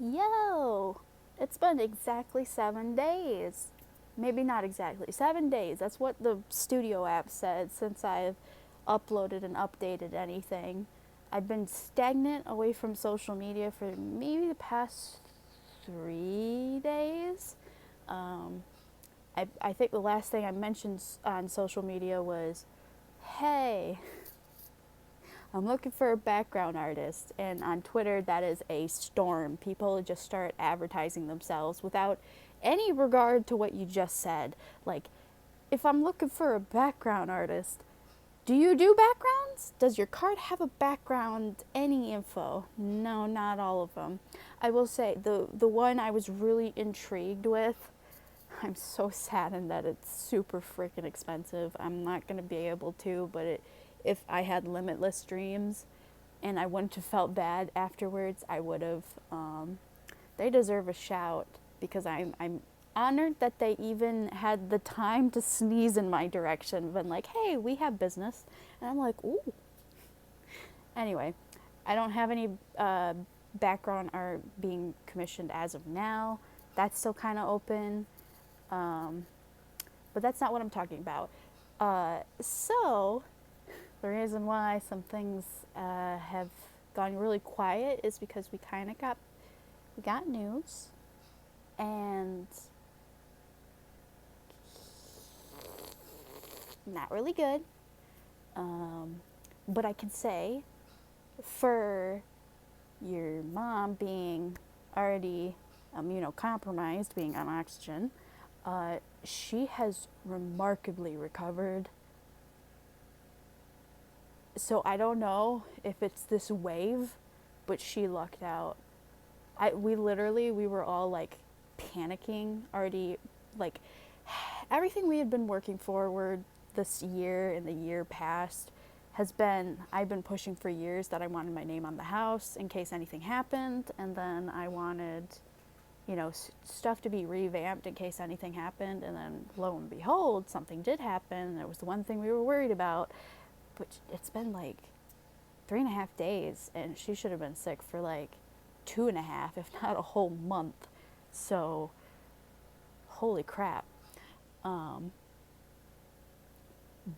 Yo, it's been exactly 7 days. Maybe not exactly 7 days. That's what the studio app said since I've uploaded and updated anything. I've been stagnant away from social media for maybe the past 3 days. Um, I think the last thing I mentioned on social media was, hey, I'm looking for a background artist. And on Twitter, that is a storm. People just start advertising themselves without any regard to what you just said. Like, if I'm looking for a background artist, do you do backgrounds? Does your card have a background? Any info? No, not all of them. I will say the one I was really intrigued with, I'm so saddened that it's super freaking expensive. I'm not going to be able to, but if I had limitless dreams and I wouldn't have felt bad afterwards, I would have. They deserve a shout because I'm honored that they even had the time to sneeze in my direction. Been like, hey, we have business. And I'm like, ooh. Anyway, I don't have any background art being commissioned as of now. That's still kind of open. But that's not what I'm talking about. So, the reason why some things have gone really quiet is because we got news, and not really good. But I can say, for your mom being already immunocompromised, being on oxygen, she has remarkably recovered. So I don't know if it's this wave, but she lucked out. We were all like panicking already. Like, everything we had been working forward this year and the year past I've been pushing for years that I wanted my name on the house in case anything happened, and then I wanted, stuff to be revamped in case anything happened, and then lo and behold, something did happen, and it was the one thing we were worried about. But it's been like 3.5 days, and she should have been sick for like 2.5, if not a whole month. So, holy crap.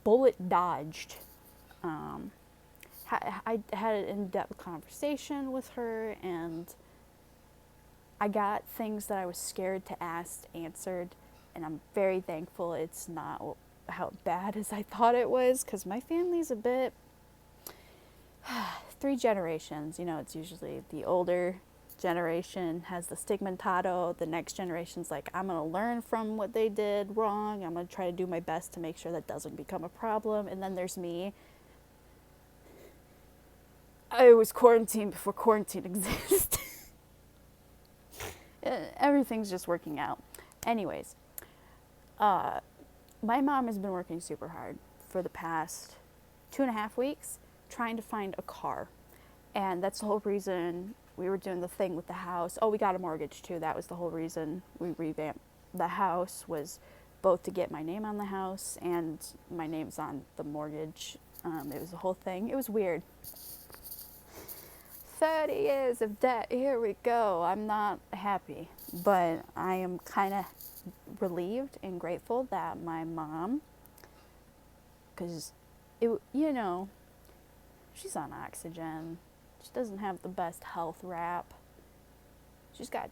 Bullet dodged. I had an in-depth conversation with her, and I got things that I was scared to ask answered, and I'm very thankful it's not how bad as I thought it was, because my family's a bit 3 generations. It's usually the older generation has the stigmatado, the next generation's like, I'm going to learn from what they did wrong, I'm going to try to do my best to make sure that doesn't become a problem, and then there's me. I was quarantined before quarantine existed. Everything's just working out. Anyways, my mom has been working super hard for the past 2.5 weeks trying to find a car. And that's the whole reason we were doing the thing with the house. Oh, we got a mortgage too. That was the whole reason we revamped the house, was both to get my name on the house and my name's on the mortgage. It was a whole thing. It was weird. 30 years of debt, here we go. I'm not happy, but I am kind of relieved and grateful that my mom, because she's on oxygen. She doesn't have the best health rap. She's got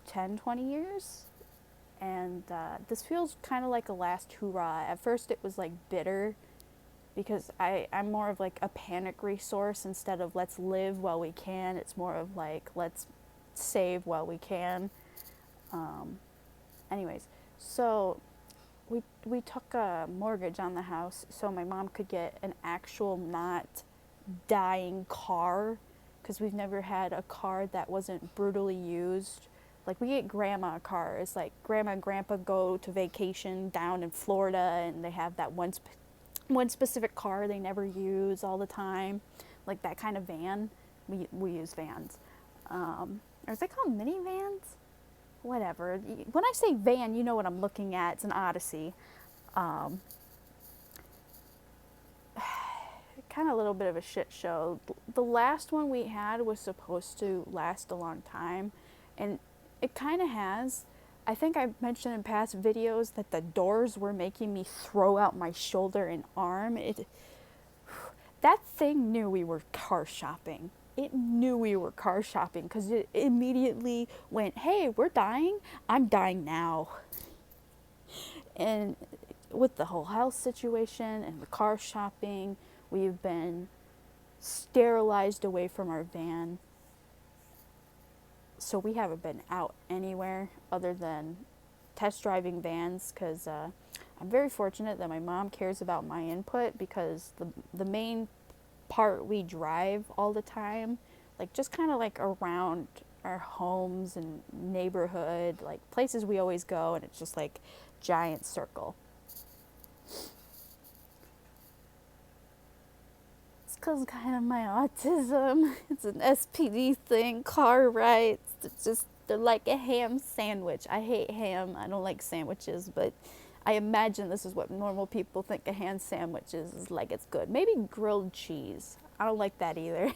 10, 20 years. And this feels kind of like a last hurrah. At first it was like bitter, because I'm more of like a panic resource instead of let's live while we can. It's more of like, let's save while we can. Anyways, so we took a mortgage on the house so my mom could get an actual not dying car, because we've never had a car that wasn't brutally used. Like, we get grandma cars, like grandma and grandpa go to vacation down in Florida and they have that one specific car they never use all the time, like that kind of van. We use vans. Or is it called minivans? Whatever. When I say van, you know what I'm looking at. It's an Odyssey. God, kind of a little bit of a shit show. The last one we had was supposed to last a long time, and it kind of has. I think I've mentioned in past videos that the doors were making me throw out my shoulder and arm. That thing knew we were car shopping. It knew we were car shopping because it immediately went, hey, we're dying. I'm dying now. And with the whole health situation and the car shopping, we've been sterilized away from our van. So we haven't been out anywhere other than test driving vans because I'm very fortunate that my mom cares about my input because the main part we drive all the time, like just kind of like around our homes and neighborhood, like places we always go, and it's just like giant circle. It's because kind of my autism. It's an SPD thing, car rides. It's just, they're like a ham sandwich. I hate ham. I don't like sandwiches, but I imagine this is what normal people think a ham sandwich is like it's good. Maybe grilled cheese. I don't like that either.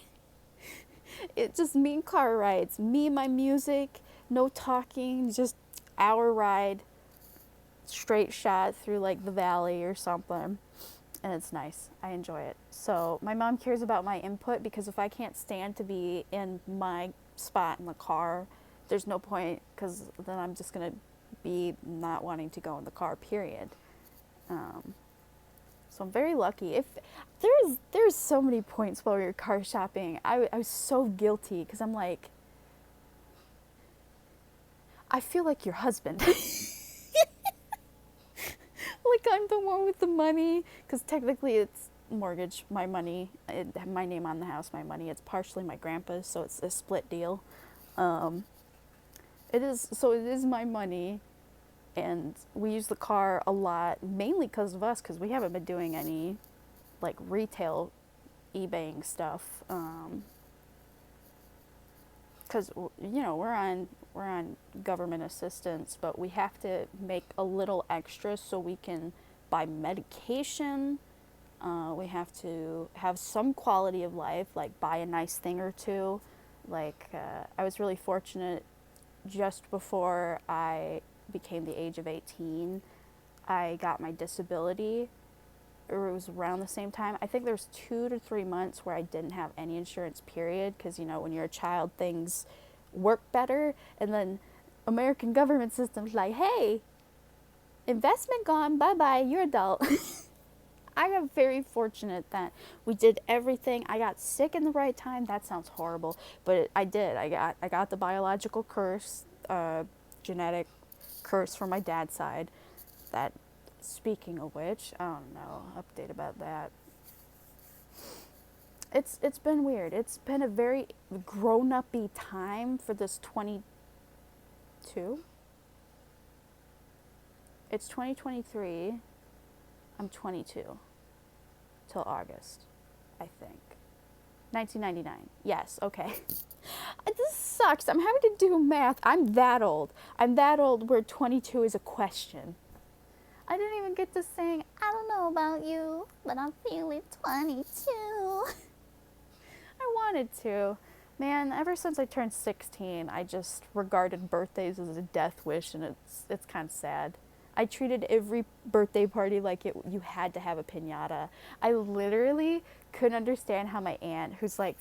It just me car rides, me and my music, no talking, just hour ride, straight shot through like the valley or something. And it's nice. I enjoy it. So my mom cares about my input because if I can't stand to be in my spot in the car, there's no point because then I'm just going to be not wanting to go in the car, period. So I'm very lucky. If there's so many points while we were car shopping, I was so guilty because I'm like, I feel like your husband. Like I'm the one with the money because technically it's mortgage, my money, my name on the house, my money. It's partially my grandpa's, so it's a split deal. It is my money, and we use the car a lot, mainly because of us, because we haven't been doing any like retail eBaying stuff. Because we're on government assistance, but we have to make a little extra so we can buy medication. We have to have some quality of life, like buy a nice thing or two. Like I was really fortunate. Just before I became the age of 18, I got my disability. Or it was around the same time. I think there was 2 to 3 months where I didn't have any insurance, period, because when you're a child, things work better, and then American government system's like, hey, investment gone, bye-bye, you're adult. I got very fortunate that we did everything. I got sick in the right time. That sounds horrible, but I did. I got the biological curse, genetic curse from my dad's side. That, speaking of which, I don't know, update about that. It's been weird. It's been a very grown-up-y time for this 22. It's 2023. I'm 22 till August, I think. 1999. Yes, okay. This sucks. I'm having to do math. I'm that old where 22 is a question. I didn't even get to sing, I don't know about you, but I'm feeling 22. I wanted to. Man, ever since I turned 16, I just regarded birthdays as a death wish, and it's kind of sad. I treated every birthday party like you had to have a piñata. I literally couldn't understand how my aunt, who's like,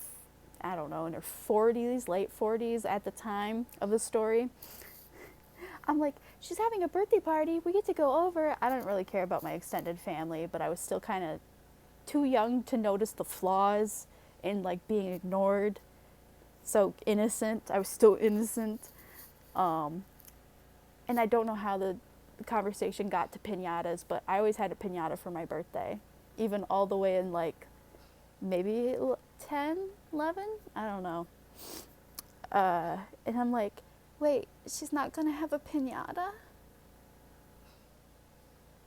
I don't know, in her 40s, late 40s at the time of the story, I'm like, she's having a birthday party, we get to go over. I don't really care about my extended family, but I was still kind of too young to notice the flaws in like being ignored. So innocent. I was still innocent. And I don't know how the conversation got to piñatas, but I always had a piñata for my birthday. Even all the way in like maybe 10, 11? I don't know. And I'm like, wait, she's not gonna have a piñata?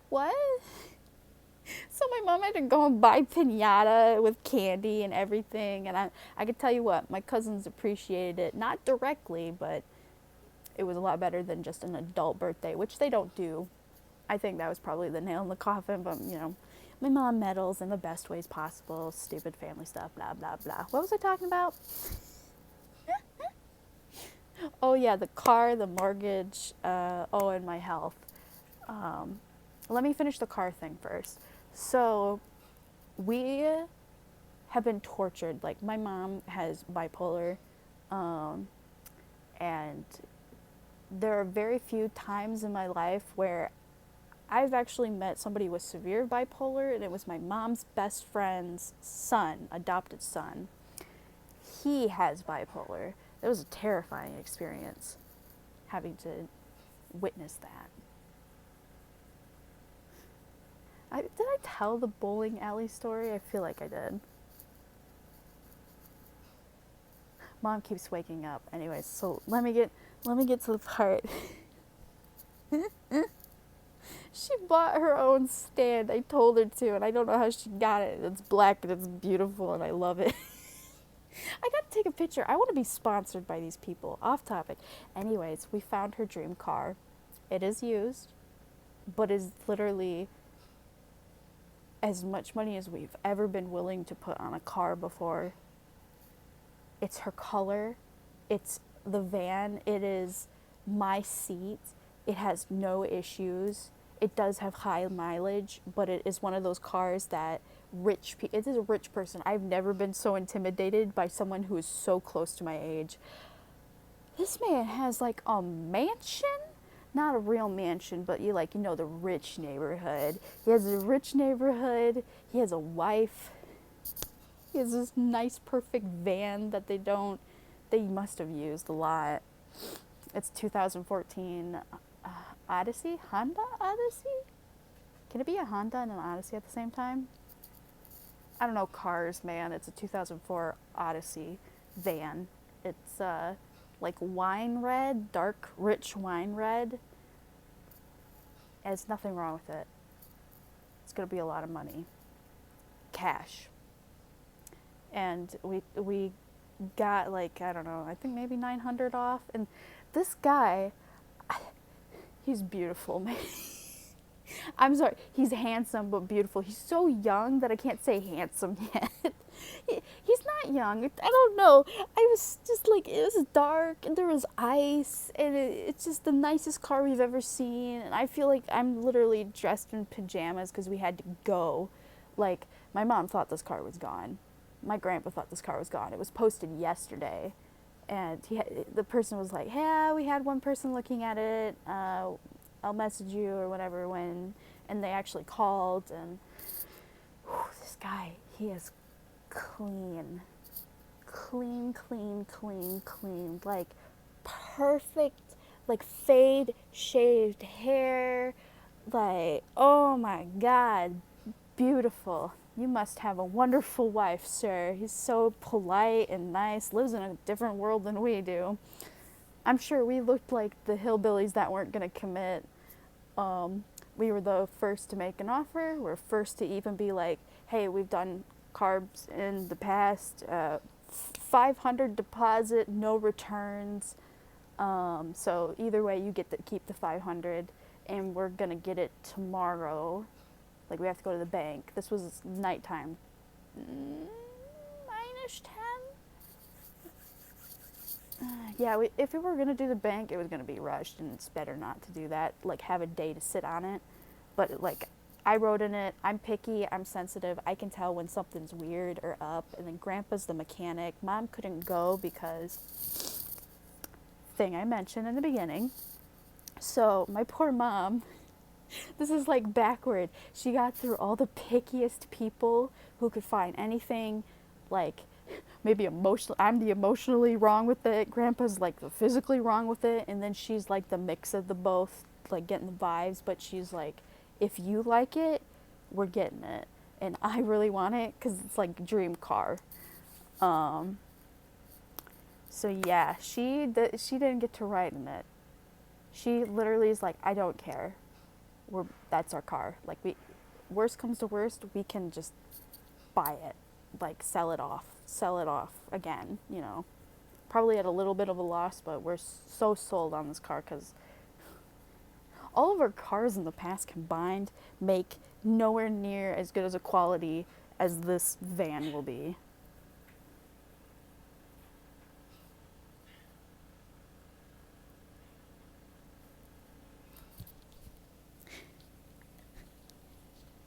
What? So my mom had to go and buy piñata with candy and everything, and I could tell you what, my cousins appreciated it, not directly, but it was a lot better than just an adult birthday, which they don't do. I think that was probably the nail in the coffin, but my mom meddles in the best ways possible, stupid family stuff, blah, blah, blah. What was I talking about? Oh, yeah, the car, the mortgage, and my health. Um, Let me finish the car thing first. So, we have been tortured. Like, my mom has bipolar, um, and there are very few times in my life where I've actually met somebody with severe bipolar, and it was my mom's best friend's son, adopted son. He has bipolar. It was a terrifying experience having to witness that. Did I tell the bowling alley story? I feel like I did. Mom keeps waking up. Anyways, so let me get to the part. She bought her own stand. I told her to, and I don't know how she got it. It's black and it's beautiful, and I love it. I gotta take a picture. I want to be sponsored by these people. Off topic. Anyways, we found her dream car. It is used, but is literally as much money as we've ever been willing to put on a car before. It's her color. It's the van. It is my seat. It has no issues. It does have high mileage, but it is one of those cars that it is a rich person. I've never been so intimidated by someone who is so close to my age. This man has like a mansion, not a real mansion, but you know the rich neighborhood. He has a rich neighborhood. He has a wife. He has this nice, perfect van that they must have used a lot. It's 2014 Odyssey? Honda Odyssey? Can it be a Honda and an Odyssey at the same time? I don't know cars, man. It's a 2004 Odyssey van. It's like wine red, dark, rich wine red. There's nothing wrong with it. It's going to be a lot of money. Cash. And we got like, I don't know, I think maybe 900 off. And this guy, he's beautiful, man. I'm sorry, he's handsome but beautiful. He's so young that I can't say handsome yet. He's not young. I don't know. I was just like, it was dark and there was ice and it's just the nicest car we've ever seen. And I feel like I'm literally dressed in pajamas because we had to go. Like, my mom thought this car was gone. My grandpa thought this car was gone. It was posted yesterday. And the person was like, yeah, we had one person looking at it. I'll message you or whatever when. And they actually called. And this guy, he is clean. Clean. Like, perfect, like, fade, shaved hair. Like, oh my God, beautiful. You must have a wonderful wife, sir. He's so polite and nice, lives in a different world than we do. I'm sure we looked like the hillbillies that weren't going to commit. We were the first to make an offer. We're first to even be like, hey, we've done carbs in the past. 500 deposit, no returns. So either way, you get to keep the 500, and we're going to get it tomorrow. Like, we have to go to the bank. This was nighttime. 9-ish, 10? Yeah, if we were going to do the bank, it was going to be rushed, and it's better not to do that. Like, have a day to sit on it. But, like, I wrote in it, I'm picky, I'm sensitive. I can tell when something's weird or up. And then Grandpa's the mechanic. Mom couldn't go because thing I mentioned in the beginning. So, my poor mom... This is like backward. She got through all the pickiest people who could find anything, like maybe emotional. I'm the emotionally wrong with it. Grandpa's like the physically wrong with it, and then she's like the mix of the both, like getting the vibes. But she's like, if you like it, we're getting it, and I really want it because it's like dream car. So yeah, she didn't get to ride in it. She literally is like, I don't care. That's our car. Like, worst comes to worst, we can just buy it, like sell it off again, you know, probably at a little bit of a loss, but we're so sold on this car because all of our cars in the past combined make nowhere near as good as a quality as this van will be.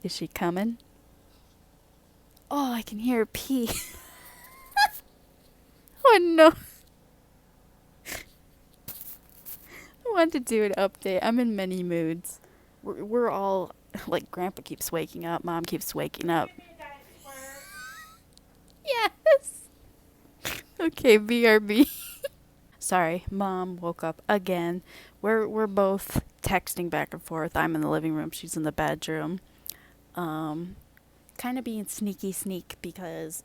Is she coming? Oh, I can hear her pee. Oh no. I wanted to do an update. I'm in many moods. We're all like, Grandpa keeps waking up, Mom keeps waking up. Yes. Okay, BRB. Sorry, Mom woke up again. We're both texting back and forth. I'm in the living room. She's in the bedroom. Kind of being sneak because,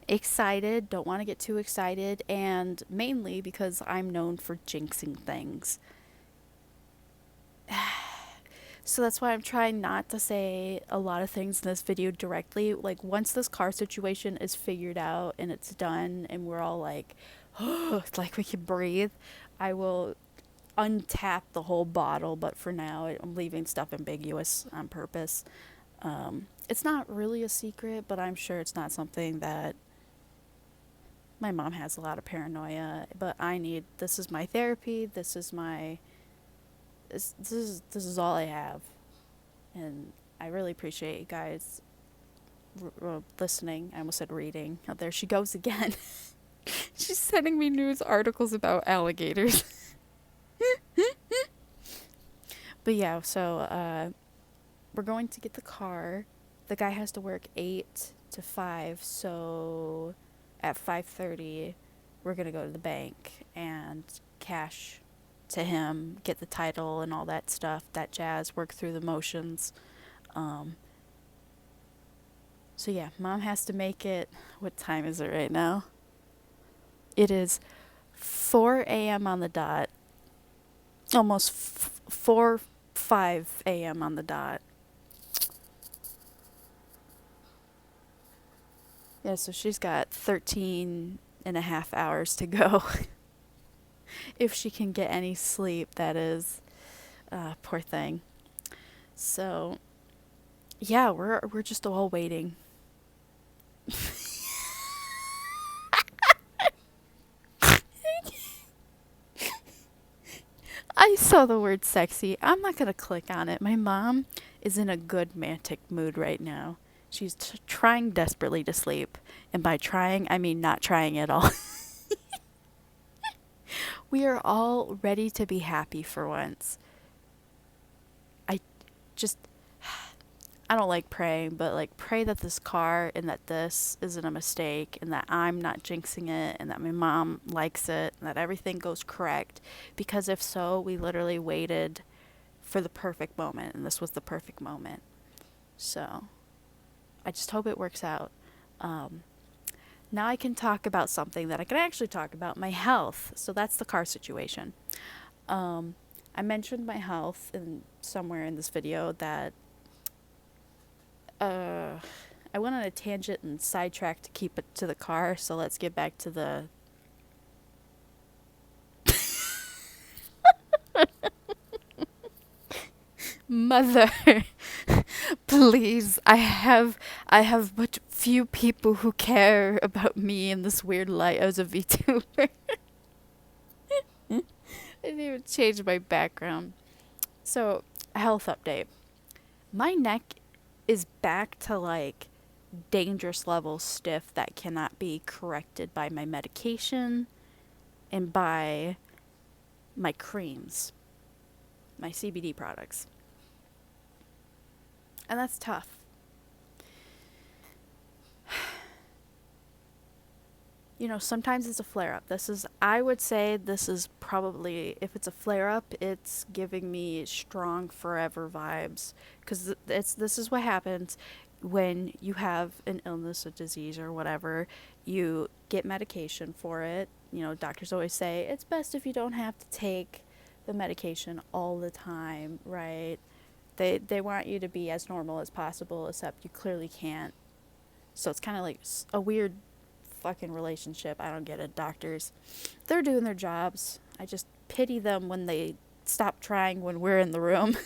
excited. Don't want to get too excited, and mainly because I'm known for jinxing things. So that's why I'm trying not to say a lot of things in this video directly. Like, once this car situation is figured out and it's done and we're all like, oh, it's like we can breathe, I will untap the whole bottle. But for now, I'm leaving stuff ambiguous on purpose. It's not really a secret, but I'm sure it's not something that my mom has a lot of paranoia. But this is my therapy. This is all I have, and I really appreciate you guys listening. I almost said reading. Oh, there she goes again. She's sending me news articles about alligators. But yeah, so we're going to get the car. The guy has to work 8 to 5, so at 5:30 we're going to go to the bank and cash to him, get the title and all that stuff, that jazz, work through the motions. So yeah, Mom has to make it. What time is it right now? It is 4 a.m. on the dot. Almost 5 a.m. on the dot. Yeah, so she's got 13 and a half hours to go. If she can get any sleep, that is. Poor thing. So, yeah, we're just all waiting. I saw the word sexy. I'm not going to click on it. My mom is in a good mantic mood right now. She's trying desperately to sleep. And by trying, I mean not trying at all. We are all ready to be happy for once. I just, I don't like praying, but like, pray that this car and that this isn't a mistake and that I'm not jinxing it and that my mom likes it and that everything goes correct. Because if so, we literally waited for the perfect moment, and this was the perfect moment. So I just hope it works out. Now I can talk about something that I can actually talk about, my health. So that's the car situation. I mentioned my health somewhere in this video that I went on a tangent and sidetracked to keep it to the car. So let's get back to the mother. Please, I have but few people who care about me in this weird light as a VTuber. I didn't even change my background. So, health update. My neck is back to like dangerous level stiff that cannot be corrected by my medication and by my creams, my CBD products. And that's tough. Sometimes it's a flare-up. I would say this is probably, if it's a flare-up, it's giving me strong forever vibes. Because this is what happens when you have an illness, a disease, or whatever. You get medication for it. Doctors always say, it's best if you don't have to take the medication all the time, right? They want you to be as normal as possible, except you clearly can't. So it's kind of like a weird fucking relationship. I don't get it. Doctors, they're doing their jobs. I just pity them when they stop trying when we're in the room.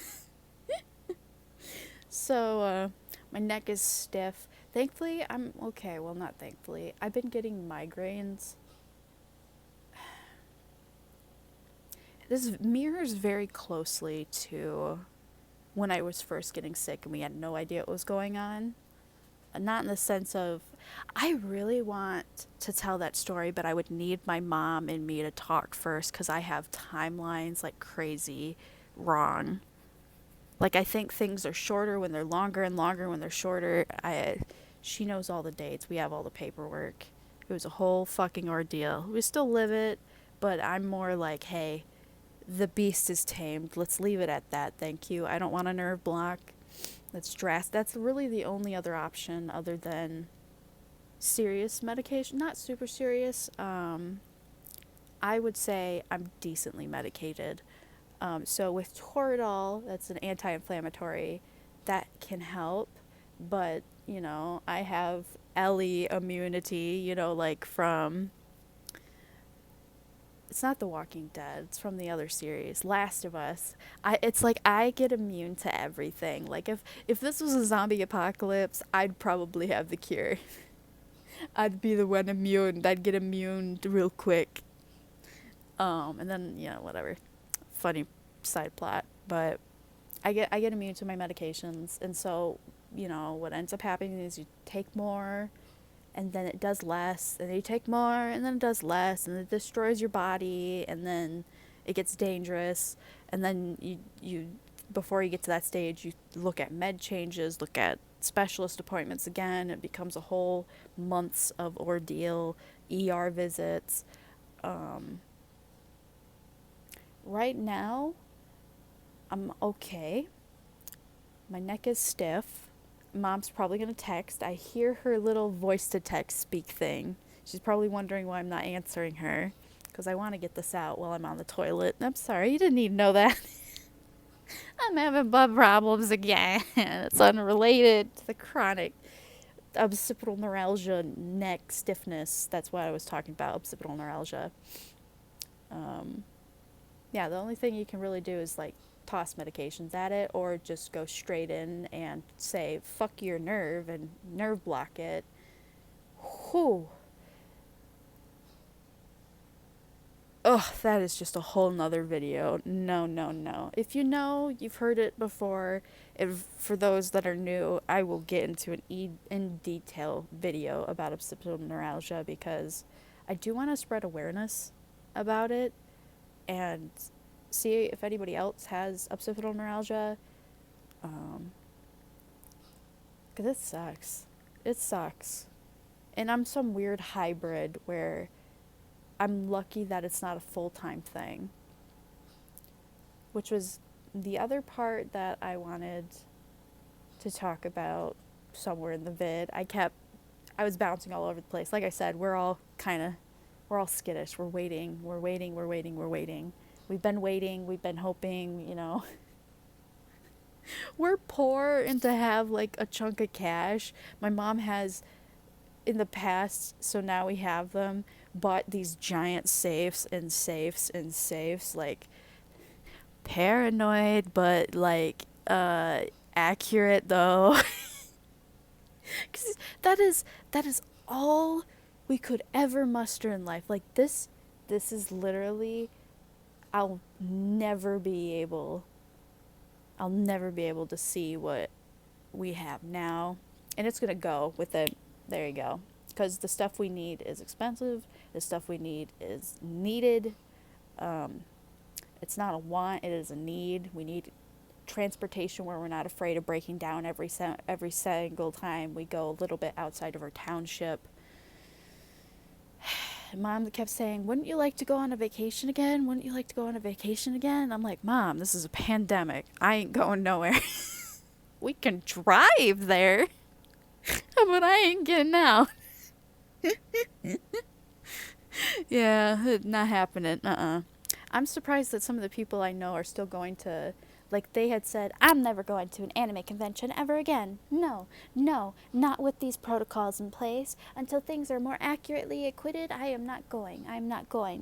So, my neck is stiff. Thankfully, I'm okay. Well, not thankfully. I've been getting migraines. This mirrors very closely to when I was first getting sick and we had no idea what was going on. Not in the sense of, I really want to tell that story, but I would need my mom and me to talk first because I have timelines like crazy wrong. Like, I think things are shorter when they're longer and longer when they're shorter. She knows all the dates. We have all the paperwork. It was a whole fucking ordeal. We still live it, but I'm more like, hey, the beast is tamed. Let's leave it at that. Thank you. I don't want a nerve block. That's really the only other option other than serious medication. Not super serious. I would say I'm decently medicated. So with Toradol, that's an anti-inflammatory, that can help. But, I have Ellie immunity, like from, it's not The Walking Dead, it's from the other series, Last of Us. It's like I get immune to everything. Like if this was a zombie apocalypse, I'd probably have the cure. I'd be the one immune. I'd get immune real quick. And then, whatever. Funny side plot, but I get immune to my medications, and so what ends up happening is you take more, and then it does less, and then you take more, and then it does less, and it destroys your body, and then it gets dangerous, and then you before you get to that stage, you look at med changes, look at specialist appointments again. It becomes a whole months of ordeal, ER visits. Right now, I'm okay. My neck is stiff. Mom's probably going to text. I hear her little voice to text speak thing. She's probably wondering why I'm not answering her, because I want to get this out while I'm on the toilet. I'm sorry, you didn't need to know that. I'm having butt problems again. It's unrelated to the chronic occipital neuralgia, neck stiffness. That's what I was talking about, occipital neuralgia. Yeah, the only thing you can really do is like toss medications at it, or just go straight in and say fuck your nerve and nerve block it. Whew. Ugh, that is just a whole nother video. No. If you know, you've heard it before. If for those that are new, I will get into an in detail video about occipital neuralgia, because I do want to spread awareness about it and see if anybody else has occipital neuralgia. Because it sucks. It sucks. And I'm some weird hybrid where I'm lucky that it's not a full-time thing. Which was the other part that I wanted to talk about somewhere in the vid. I was bouncing all over the place. Like I said, we're all skittish. We're waiting. We've been waiting, we've been hoping, We're poor, and to have like a chunk of cash, my mom has in the past, so now we have them, bought these giant safes, like paranoid, but like accurate though. 'Cause that is all we could ever muster in life. Like this is literally, I'll never be able to see what we have now. And it's going to go with it. There you go. Because the stuff we need is expensive. The stuff we need is needed. It's not a want, it is a need. We need transportation where we're not afraid of breaking down every single time we go a little bit outside of our township. Mom kept saying, wouldn't you like to go on a vacation again? I'm like, Mom, this is a pandemic. I ain't going nowhere. We can drive there, but I ain't getting out. Yeah, not happening. I'm surprised that some of the people I know are still going to, like they had said, I'm never going to an anime convention ever again. No, not with these protocols in place. Until things are more accurately acquitted, I am not going.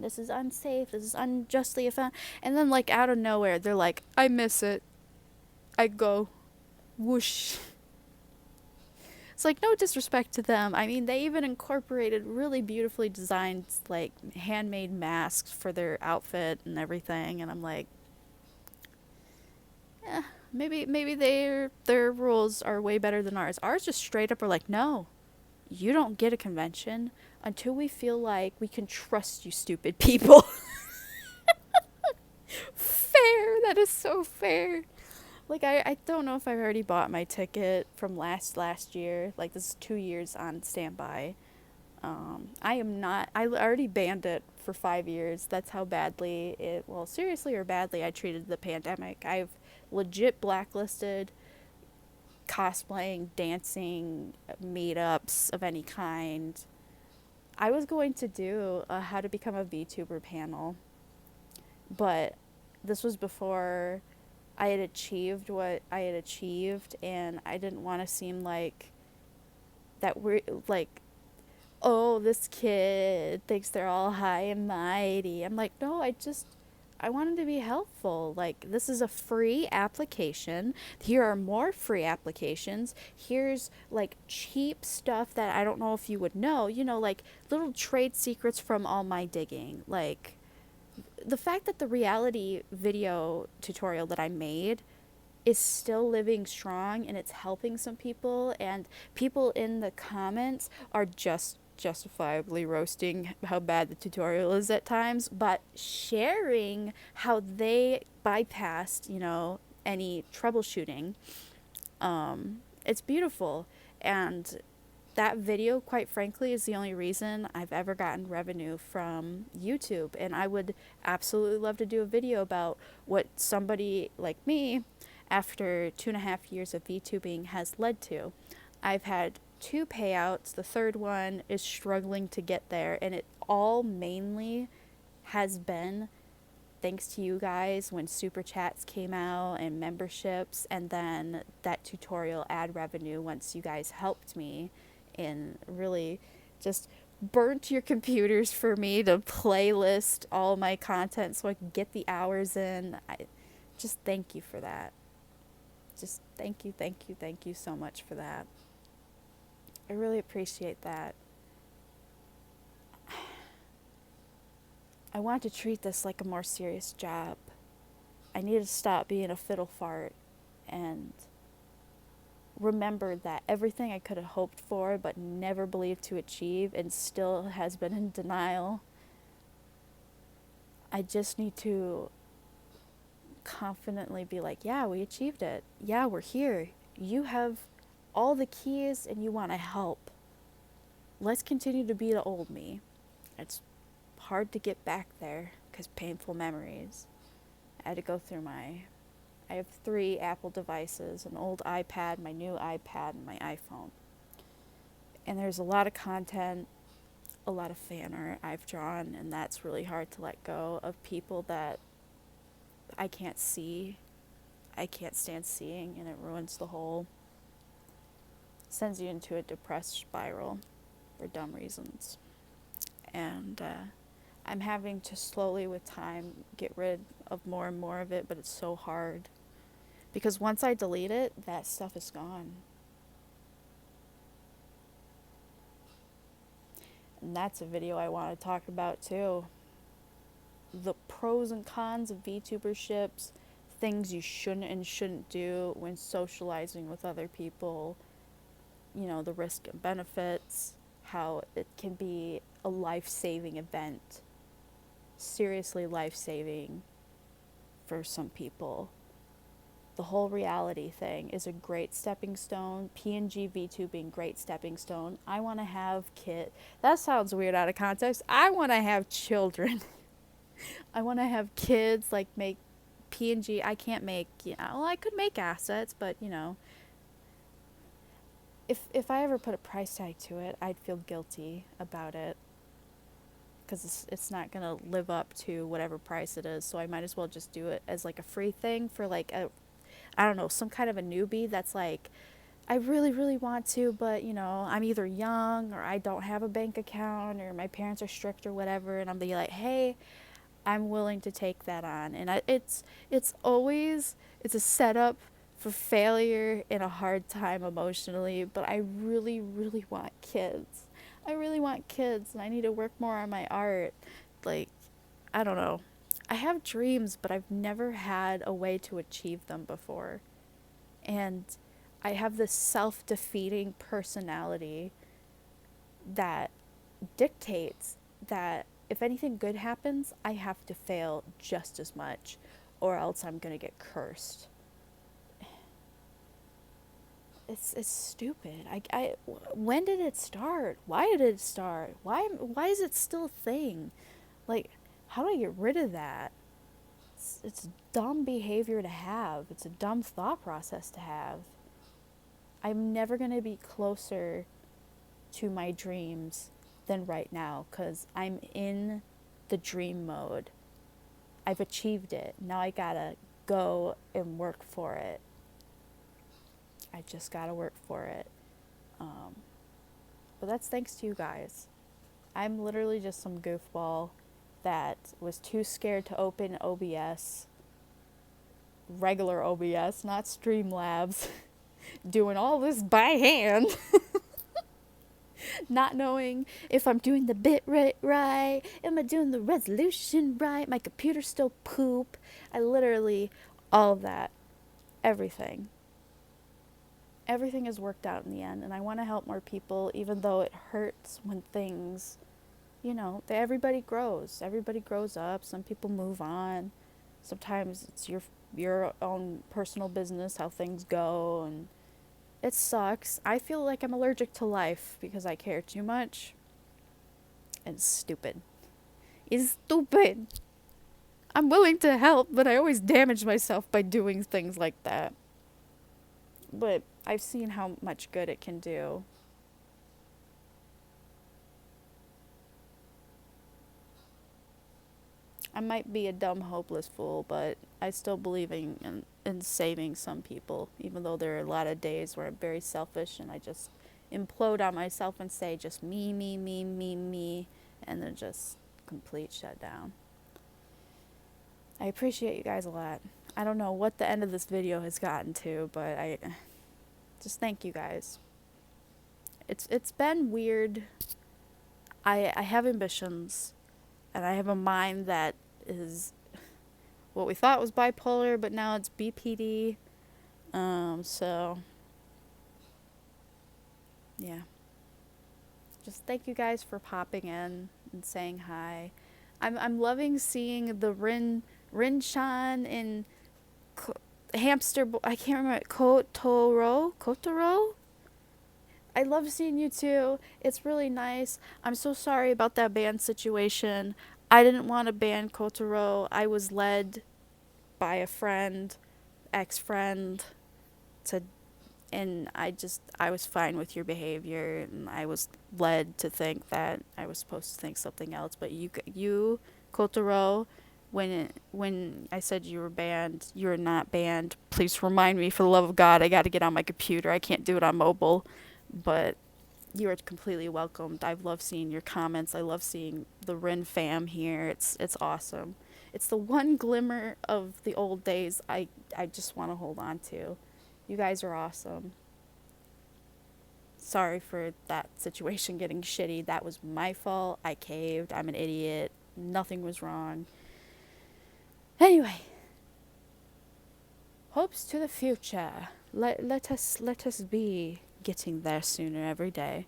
This is unsafe. This is unjustly offended. And then like out of nowhere, they're like, I miss it. I go. whoosh. It's like, no disrespect to them. I mean, they even incorporated really beautifully designed, like, handmade masks for their outfit and everything. And I'm like, eh, maybe their rules are way better than ours. Ours just straight up are like, no, you don't get a convention until we feel like we can trust you, stupid people. Fair. That is so fair. Like, I don't know if I've already bought my ticket from last year. Like, this is 2 years on standby. I am not. I already banned it for 5 years. That's how badly it. Well, seriously or badly, I treated the pandemic. I've legit blacklisted cosplaying, dancing, meetups of any kind. I was going to do a how to become a VTuber panel, but this was before I had achieved what I had achieved, and I didn't want to seem like that we're like, oh, this kid thinks they're all high and mighty. I'm like, no, I wanted to be helpful. Like, this is a free application. Here are more free applications. Here's like cheap stuff that I don't know if you would know, like little trade secrets from all my digging. Like, the fact that the reality video tutorial that I made is still living strong and it's helping some people, and people in the comments are just justifiably roasting how bad the tutorial is at times, but sharing how they bypassed, any troubleshooting. It's beautiful. And that video, quite frankly, is the only reason I've ever gotten revenue from YouTube. And I would absolutely love to do a video about what somebody like me, after 2.5 years of VTubing, has led to. I've had 2 payouts. The third one is struggling to get there. And it all mainly has been thanks to you guys when super chats came out and memberships, and then that tutorial ad revenue once you guys helped me and really just burnt your computers for me to playlist all my content so I could get the hours in. I just thank you for that. Just thank you so much for that. I really appreciate that. I want to treat this like a more serious job. I need to stop being a fiddle fart and remember that everything I could have hoped for but never believed to achieve and still has been in denial. I just need to confidently be like, yeah, we achieved it. Yeah, we're here. You have all the keys and you want to help. Let's continue to be the old me. It's hard to get back there because painful memories. I had to go through I have 3 Apple devices, an old iPad, my new iPad, and my iPhone. And there's a lot of content, a lot of fan art I've drawn, and that's really hard to let go of people that I can't see. I can't stand seeing, and it ruins sends you into a depressed spiral for dumb reasons. And I'm having to slowly, with time, get rid of more and more of it, but it's so hard. Because once I delete it, that stuff is gone. And that's a video I want to talk about too. The pros and cons of VTuberships, things you shouldn't and shouldn't do when socializing with other people, the risk and benefits, how it can be a life-saving event. Seriously life-saving for some people. The whole reality thing is a great stepping stone. PNG VTubing, great stepping stone. I want to have that sounds weird out of context. I want to have children. I want to have kids, like make PNG. I can't make, I could make assets, but if I ever put a price tag to it, I'd feel guilty about it. Because it's not going to live up to whatever price it is. So I might as well just do it as like a free thing for like some kind of a newbie that's like, I really, really want to, but I'm either young or I don't have a bank account or my parents are strict or whatever. And I'm be like, hey, I'm willing to take that on. And it's a setup for failure in a hard time emotionally, but I really, really want kids. I really want kids, and I need to work more on my art. Like, I don't know. I have dreams, but I've never had a way to achieve them before. And I have this self-defeating personality that dictates that if anything good happens, I have to fail just as much, or else I'm going to get cursed. It's stupid. When did it start? Why did it start? Why is it still a thing? Like, how do I get rid of that? It's dumb behavior to have. It's a dumb thought process to have. I'm never going to be closer to my dreams than right now, because I'm in the dream mode. I've achieved it. Now I gotta go and work for it. I just gotta work for it. But that's thanks to you guys. I'm literally just some goofball that was too scared to open OBS, regular OBS, not Streamlabs, doing all this by hand. Not knowing if I'm doing the bit rate right, am I doing the resolution right, my computer's still poop. I literally, all of that, everything. Everything is worked out in the end, and I want to help more people, even though it hurts when things, everybody grows. Everybody grows up. Some people move on. Sometimes it's your own personal business how things go, and it sucks. I feel like I'm allergic to life because I care too much. It's stupid. It's stupid. I'm willing to help, but I always damage myself by doing things like that. But I've seen how much good it can do. I might be a dumb, hopeless fool, but I still believe in saving some people, even though there are a lot of days where I'm very selfish and I just implode on myself and say just me, me, me, me, me, and then just complete shutdown. I appreciate you guys a lot. I don't know what the end of this video has gotten to, but I just thank you guys. It's been weird. I have ambitions, and I have a mind that is what we thought was bipolar, but now it's BPD. So yeah. Just thank you guys for popping in and saying hi. I'm loving seeing the Rin-chan in Hamster. I can't remember. Kotaro. I love seeing you too. It's really nice. I'm so sorry about that band situation. I didn't want to ban Kotaro. I was led by a friend, ex-friend, and I was fine with your behavior, and I was led to think that I was supposed to think something else. But you, Kotaro, when I said you were banned, you're not banned. Please remind me, for the love of God, I got to get on my computer. I can't do it on mobile. But you are completely welcomed. I've loved seeing your comments. I love seeing the Rin fam here. It's awesome. It's the one glimmer of the old days I just want to hold on to. You guys are awesome. Sorry for that situation getting shitty. That was my fault. I caved. I'm an idiot. Nothing was wrong. Anyway, hopes to the future. Let us be getting there sooner every day.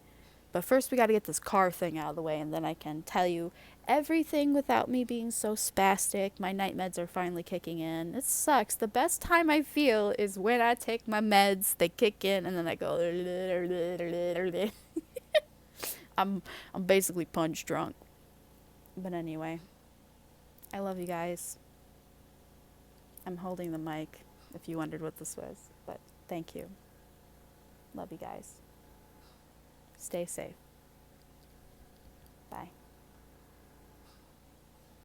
But first we got to get this car thing out of the way, and then I can tell you everything without me being so spastic. My night meds are finally kicking in. It sucks. The best time I feel is when I take my meds. They kick in, and then I go. I'm basically punch drunk. But anyway, I love you guys. I'm holding the mic, if you wondered what this was. But thank you. Love you guys. Stay safe. Bye.